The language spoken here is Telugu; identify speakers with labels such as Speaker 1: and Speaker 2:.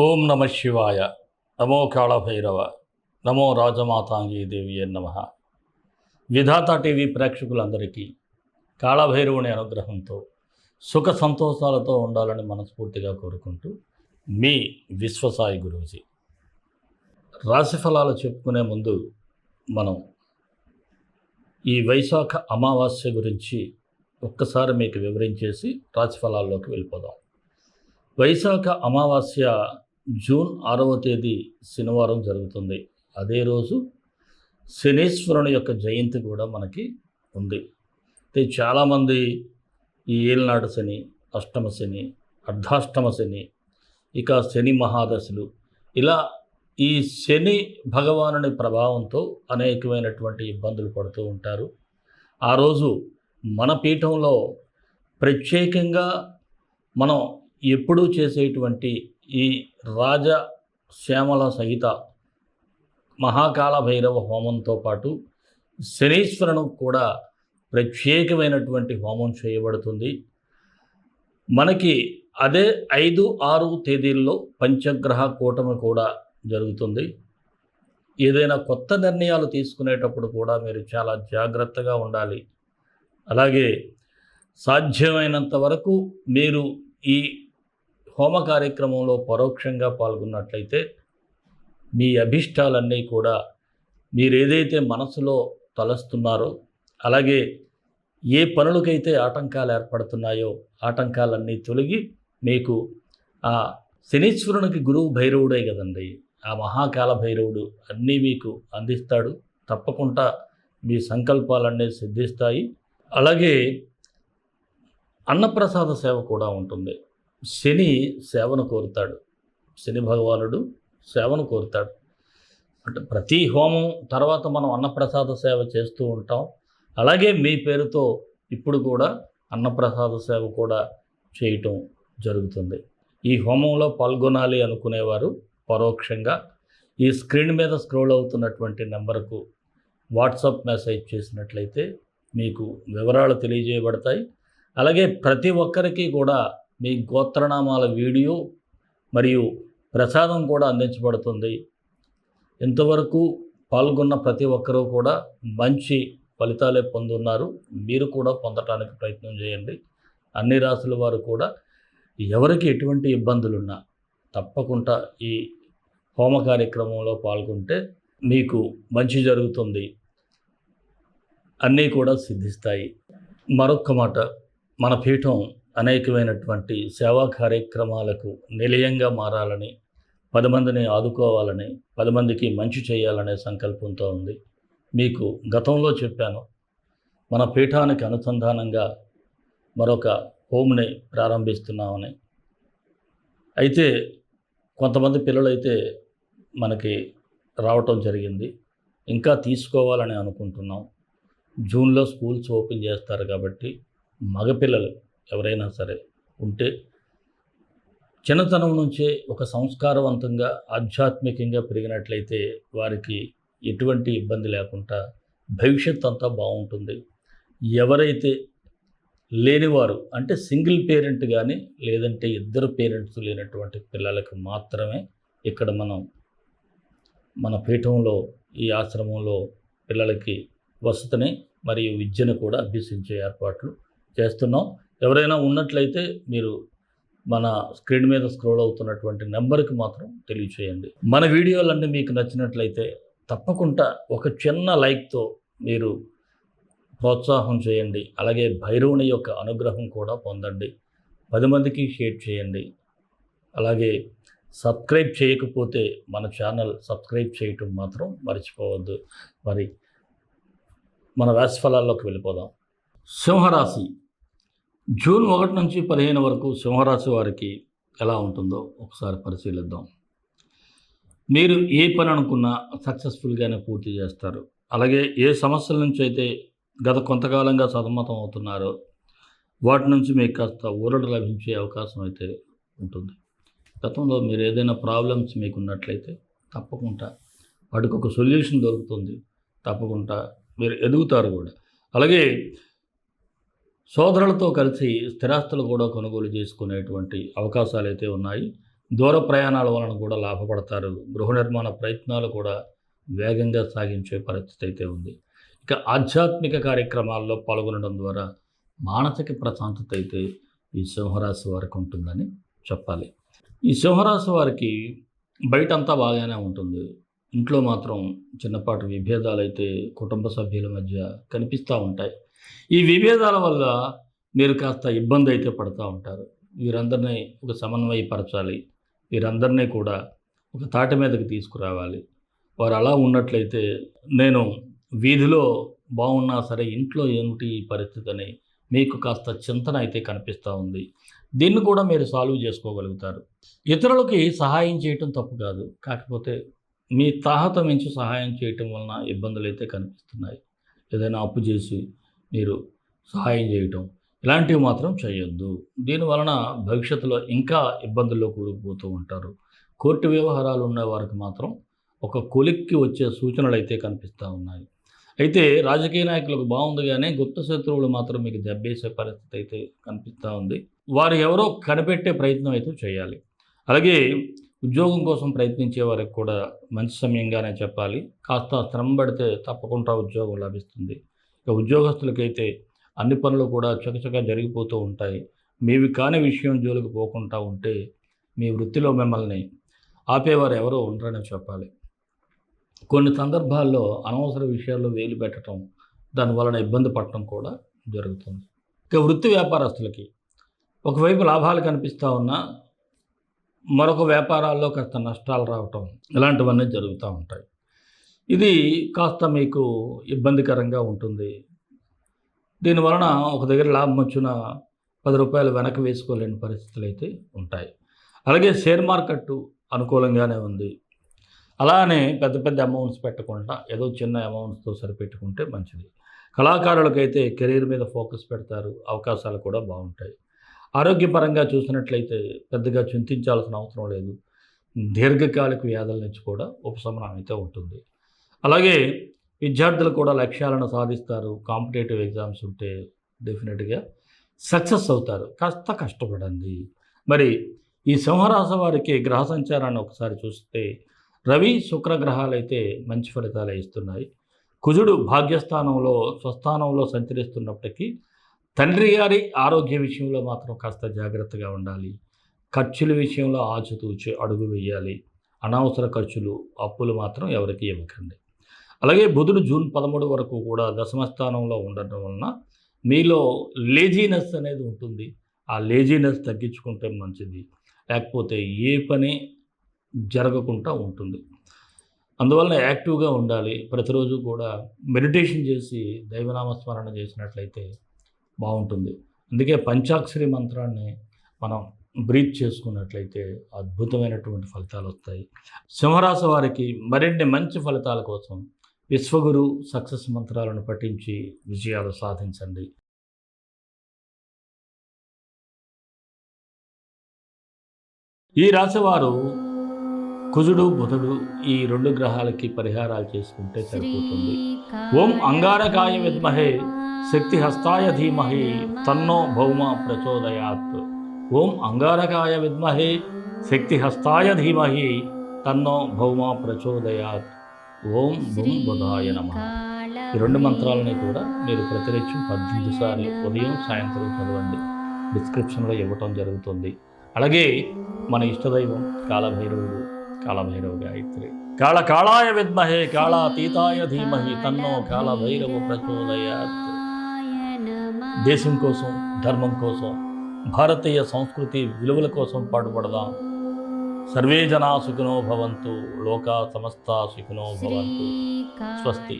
Speaker 1: ఓం నమ శివాయ. నమో కాళభైరవ. నమో రాజమాతాంగీ దేవి నమ. విధాత టీవీ ప్రేక్షకులందరికీ కాళభైరవుని అనుగ్రహంతో సుఖ సంతోషాలతో ఉండాలని మనస్ఫూర్తిగా కోరుకుంటూ మీ విశ్వసాయి గురూజీ. రాశి ఫలాలు చెప్పుకునే ముందు మనం ఈ వైశాఖ అమావాస్య గురించి ఒక్కసారి మీకు వివరించేసి రాశి ఫలాల్లోకి వెళ్ళిపోదాం. వైశాఖ అమావాస్య జూన్ 6వ తేదీ శనివారం జరుగుతుంది. అదే రోజు శనీశ్వరుని యొక్క జయంతి కూడా మనకి ఉంది. అయితే చాలామంది ఈ ఏలినాటి శని, అష్టమ శని, అర్ధాష్టమ శని, ఇక శని మహాదశలు, ఇలా ఈ శని భగవానుని ప్రభావంతో అనేకమైనటువంటి ఇబ్బందులు పడుతూ ఉంటారు. ఆ రోజు మన పీఠంలో ప్రత్యేకంగా మనం ఎప్పుడూ చేసేటువంటి ఈ రాజ శ్యామల సహిత మహాకాళ భైరవ హోమంతో పాటు శనీశ్వరును కూడా ప్రత్యేకమైనటువంటి హోమం చేయబడుతుంది. మనకి అదే 5, 6 తేదీల్లో పంచగ్రహ కూటమి కూడా జరుగుతుంది. ఏదైనా కొత్త నిర్ణయాలు తీసుకునేటప్పుడు కూడా మీరు చాలా జాగ్రత్తగా ఉండాలి. అలాగే సాధ్యమైనంత వరకు మీరు ఈ హోమ కార్యక్రమంలో పరోక్షంగా పాల్గొన్నట్లయితే మీ అభిష్టాలన్నీ కూడా మీరేదైతే మనసులో తలస్తున్నారో, అలాగే ఏ పనులకైతే ఆటంకాలు ఏర్పడుతున్నాయో ఆటంకాలన్నీ తొలగి మీకు ఆ శనీశ్వరునికి గురువు భైరవుడే కదండి, ఆ మహాకాల భైరవుడు అన్నీ మీకు అందిస్తాడు. తప్పకుండా మీ సంకల్పాలన్నీ సిద్ధిస్తాయి. అలాగే అన్నప్రసాద సేవ కూడా ఉంటుంది. శని సేవను కోరుతాడు, శని భగవానుడు సేవను కోరుతాడు. అంటే ప్రతి హోమం తర్వాత మనం అన్నప్రసాద సేవ చేస్తూ ఉంటాం. అలాగే మీ పేరుతో ఇప్పుడు కూడా అన్నప్రసాద సేవ కూడా చేయటం జరుగుతుంది. ఈ హోమంలో పాల్గొనాలి అనుకునేవారు పరోక్షంగా ఈ స్క్రీన్ మీద స్క్రోల్ అవుతున్నటువంటి నెంబర్కు వాట్సాప్ మెసేజ్ చేసినట్లయితే మీకు వివరాలు తెలియజేయబడతాయి. అలాగే ప్రతి ఒక్కరికి కూడా మీ గోత్రనామాల వీడియో మరియు ప్రసాదం కూడా అందించబడుతుంది. ఇంతవరకు పాల్గొన్న ప్రతి ఒక్కరూ కూడా మంచి ఫలితాలే పొందున్నారు. మీరు కూడా పొందటానికి ప్రయత్నం చేయండి. అన్ని రాసుల వారు కూడా ఎవరికి ఎటువంటి ఇబ్బందులున్నా తప్పకుండా ఈ హోమ కార్యక్రమంలో పాల్గొంటే మీకు మంచి జరుగుతుంది, అన్నీ కూడా సిద్ధిస్తాయి. మరొక్క మాట, మన పీఠం అనేకమైనటువంటి సేవా కార్యక్రమాలకు నిలయంగా మారాలని, 10 మందిని ఆదుకోవాలని, 10 మందికి మంచి చేయాలనే సంకల్పంతో ఉంది. మీకు గతంలో చెప్పాను, మన పీఠానికి అనుసంధానంగా మరొక హోమ్ని ప్రారంభిస్తున్నామని. అయితే కొంతమంది పిల్లలైతే మనకి రావటం జరిగింది. ఇంకా తీసుకోవాలని అనుకుంటున్నాం. జూన్లో స్కూల్స్ ఓపెన్ చేస్తారు కాబట్టి మగపిల్లలు ఎవరైనా సరే ఉంటే చిన్నతనం నుంచే ఒక సంస్కారవంతంగా ఆధ్యాత్మికంగా పెరిగినట్లయితే వారికి ఎటువంటి ఇబ్బంది లేకుండా భవిష్యత్ అంతా బాగుంటుంది. ఎవరైతే లేనివారు అంటే సింగిల్ పేరెంట్ కానీ లేదంటే ఇద్దరు పేరెంట్స్ లేనటువంటి పిల్లలకు మాత్రమే ఇక్కడ మన పీఠంలో ఈ ఆశ్రమంలో పిల్లలకి వసతిని మరియు విద్యను కూడా అభ్యసించే ఏర్పాట్లు చేస్తున్నాం. ఎవరైనా ఉన్నట్లయితే మీరు మన స్క్రీన్ మీద స్క్రోల్ అవుతున్నటువంటి నెంబర్కి మాత్రం తెలియచేయండి. మన వీడియోలన్నీ మీకు నచ్చినట్లయితే తప్పకుండా ఒక చిన్న లైక్తో మీరు ప్రోత్సాహం చేయండి. అలాగే భైరవుని యొక్క అనుగ్రహం కూడా పొందండి. 10 మందికి షేర్ చేయండి. అలాగే సబ్స్క్రైబ్ చేయకపోతే మన ఛానల్ సబ్స్క్రైబ్ చేయటం మాత్రం మర్చిపోవద్దు. మరి మన రాశి ఫలాల్లోకి వెళ్ళిపోదాం. సింహరాశి జూన్ 1 నుంచి 15 వరకు సింహరాశి వారికి ఎలా ఉంటుందో ఒకసారి పరిశీలిద్దాం. మీరు ఏ పని అనుకున్నా సక్సెస్ఫుల్గానే పూర్తి చేస్తారు. అలాగే ఏ సమస్యల నుంచి అయితే గత కొంతకాలంగా సతమతం అవుతున్నారో వాటి నుంచి మీకు కాస్త ఊరట లభించే అవకాశం అయితే ఉంటుంది. గతంలో మీరు ఏదైనా ప్రాబ్లమ్స్ మీకు ఉన్నట్లయితే తప్పకుండా వాటికి ఒక సొల్యూషన్ దొరుకుతుంది. తప్పకుండా మీరు ఎదుగుతారు కూడా. అలాగే సోదరులతో కలిసి స్థిరాస్తులు కూడా కొనుగోలు చేసుకునేటువంటి అవకాశాలు అయితే ఉన్నాయి. దూర ప్రయాణాల వలన కూడా లాభపడతారు. గృహ నిర్మాణ ప్రయత్నాలు కూడా వేగంగా సాగించే పరిస్థితి అయితే ఉంది. ఇక ఆధ్యాత్మిక కార్యక్రమాల్లో పాల్గొనడం ద్వారా మానసిక ప్రశాంతత అయితే ఈ సింహరాశి వారికి ఉంటుందని చెప్పాలి. ఈ సింహరాశి వారికి బయటంతా బాగానే ఉంటుంది. ఇంట్లో మాత్రం చిన్నపాటి విభేదాలైతే కుటుంబ సభ్యుల మధ్య కనిపిస్తూ ఉంటాయి. ఈ విభేదాల వల్ల మీరు కాస్త ఇబ్బంది అయితే పడుతూ ఉంటారు. వీరందరినీ ఒక సమన్వయపరచాలి. వీరందరినీ కూడా ఒక తాటి మీదకి తీసుకురావాలి. వారు అలా ఉన్నట్లయితే నేను వీధిలో బాగున్నా సరే ఇంట్లో ఏమిటి ఈ పరిస్థితి అని మీకు కాస్త చింతన అయితే కనిపిస్తూ ఉంది. దీన్ని కూడా మీరు సాల్వ్ చేసుకోగలుగుతారు. ఇతరులకి సహాయం చేయటం తప్పు కాదు. కాకపోతే మీ తాహత మించి సహాయం చేయటం వలన ఇబ్బందులు అయితే కనిపిస్తున్నాయి. ఏదైనా అప్పు చేసి మీరు సహాయం చేయటం ఇలాంటివి మాత్రం చేయొద్దు. దీనివలన భవిష్యత్తులో ఇంకా ఇబ్బందుల్లో కూరుకుపోతూ ఉంటారు. కోర్టు వ్యవహారాలు ఉన్న వారికి మాత్రం ఒక కొలిక్కి వచ్చే సూచనలు అయితే కనిపిస్తూ ఉన్నాయి. అయితే రాజకీయ నాయకులకు బాగుంది కానీ గుప్త శత్రువులు మాత్రం మీకు దెబ్బేసే పరిస్థితి అయితే కనిపిస్తూ ఉంది. వారు ఎవరో కనిపెట్టే ప్రయత్నం అయితే చేయాలి. అలాగే ఉద్యోగం కోసం ప్రయత్నించే వారికి కూడా మంచి సమయంగానే చెప్పాలి. కాస్త శ్రమ పడితే తప్పకుండా ఉద్యోగం లభిస్తుంది. ఇక ఉద్యోగస్తులకైతే అన్ని పనులు కూడా చకచకా జరిగిపోతూ ఉంటాయి. మీవి కాని విషయం జోలికి పోకుండా ఉంటే మీ వృత్తిలో మిమ్మల్ని ఆపేవారు ఎవరో ఉండరని చెప్పాలి. కొన్ని సందర్భాల్లో అనవసర విషయాల్లో వేలు పెట్టడం, దానివలన ఇబ్బంది పడటం కూడా జరుగుతుంది. ఇక వృత్తి వ్యాపారస్తులకి ఒకవైపు లాభాలు కనిపిస్తూ ఉన్నా మరొక వ్యాపారాల్లో కాస్త నష్టాలు రావటం ఇలాంటివన్నీ జరుగుతూ ఉంటాయి. ఇది కాస్త మీకు ఇబ్బందికరంగా ఉంటుంది. దీనివలన ఒక దగ్గర లాభం వచ్చిన ₹10 వెనక్కి వేసుకోలేని పరిస్థితులు అయితే ఉంటాయి. అలాగే షేర్ మార్కెట్ అనుకూలంగానే ఉంది. అలానే పెద్ద పెద్ద అమౌంట్స్ పెట్టకుండా ఏదో చిన్న అమౌంట్స్తో సరిపెట్టుకుంటే మంచిది. కళాకారులకైతే కెరీర్ మీద ఫోకస్ పెడతారు. అవకాశాలు కూడా బాగుంటాయి. ఆరోగ్యపరంగా చూసినట్లయితే పెద్దగా చింతించాల్సిన అవసరం లేదు. దీర్ఘకాలిక వ్యాధుల నుంచి కూడా ఉపశమనం అయితే ఉంటుంది. అలాగే విద్యార్థులు కూడా లక్ష్యాలను సాధిస్తారు. కాంపిటేటివ్ ఎగ్జామ్స్ ఉంటే డెఫినెట్గా సక్సెస్ అవుతారు. కాస్త కష్టపడండి. మరి ఈ సింహరాశి వారికి గ్రహ సంచారాన్ని ఒకసారి చూస్తే రవి శుక్ర గ్రహాలు అయితే మంచి ఫలితాలు ఇస్తున్నాయి. కుజుడు భాగ్యస్థానంలో స్వస్థానంలో సంచరిస్తున్నప్పటికీ తండ్రి గారి ఆరోగ్య విషయంలో మాత్రం కాస్త జాగ్రత్తగా ఉండాలి. ఖర్చుల విషయంలో ఆచితూచి అడుగు వేయాలి. అనవసర ఖర్చులు అప్పులు మాత్రం ఎవరికి ఇవ్వకండి. అలాగే బుధుడు జూన్ 13 వరకు కూడా దశమ స్థానంలో ఉండటం వలన మీలో లేజీనెస్ అనేది ఉంటుంది. ఆ లేజీనెస్ తగ్గించుకుంటే మంచిది. లేకపోతే ఏ పని జరగకుండా ఉంటుంది. అందువలన యాక్టివ్గా ఉండాలి. ప్రతిరోజు కూడా మెడిటేషన్ చేసి దైవనామస్మరణ చేసినట్లయితే బాగుంటుంది. అందుకే పంచాక్షరి మంత్రాన్ని మనం బ్రీత్ చేసుకున్నట్లయితే అద్భుతమైనటువంటి ఫలితాలు వస్తాయి. సింహరాశి వారికి మరిన్ని మంచి ఫలితాల కోసం విశ్వగురు సక్సెస్ మంత్రాలను పఠించి విజయాలు సాధించండి. ఈ రాశివారు కుజుడు బుధుడు ఈ 2 గ్రహాలకి పరిహారాలు చేసుకుంటే సరిపోతుంది. ఓం అంగారకాయ విద్మహే శక్తి హస్తాయ ధీమహి తన్నో భౌమ ప్రచోదయాత్. ఓం అంగారకాయ విద్మహే శక్తి హస్తాయ ధీమహి తన్నో భౌమ ప్రచోదయాత్. ఓం భూం బుధాయ నమః. ఈ 2 మంత్రాలని కూడా మీరు ప్రతినిత్యం 18 సార్లు ఉదయం సాయంత్రం చదవండి. డిస్క్రిప్షన్లో ఇవ్వటం జరుగుతుంది. అలాగే మన ఇష్టదైవం కాళభైరవుడు, కాళభైరవ గాయత్రి. కాళాయ విద్మహే కాళాతీతాయ ధీమహి తన్నో కాళభైరవ ప్రచోదయాత్. దేశం కోసం, ధర్మం కోసం, భారతీయ సంస్కృతి విలువల కోసం పాటుపడదాం. సర్వే జనా సుఖినో భవంతు. లోకా సమస్తా సుఖినో భవంతు. స్వస్తి.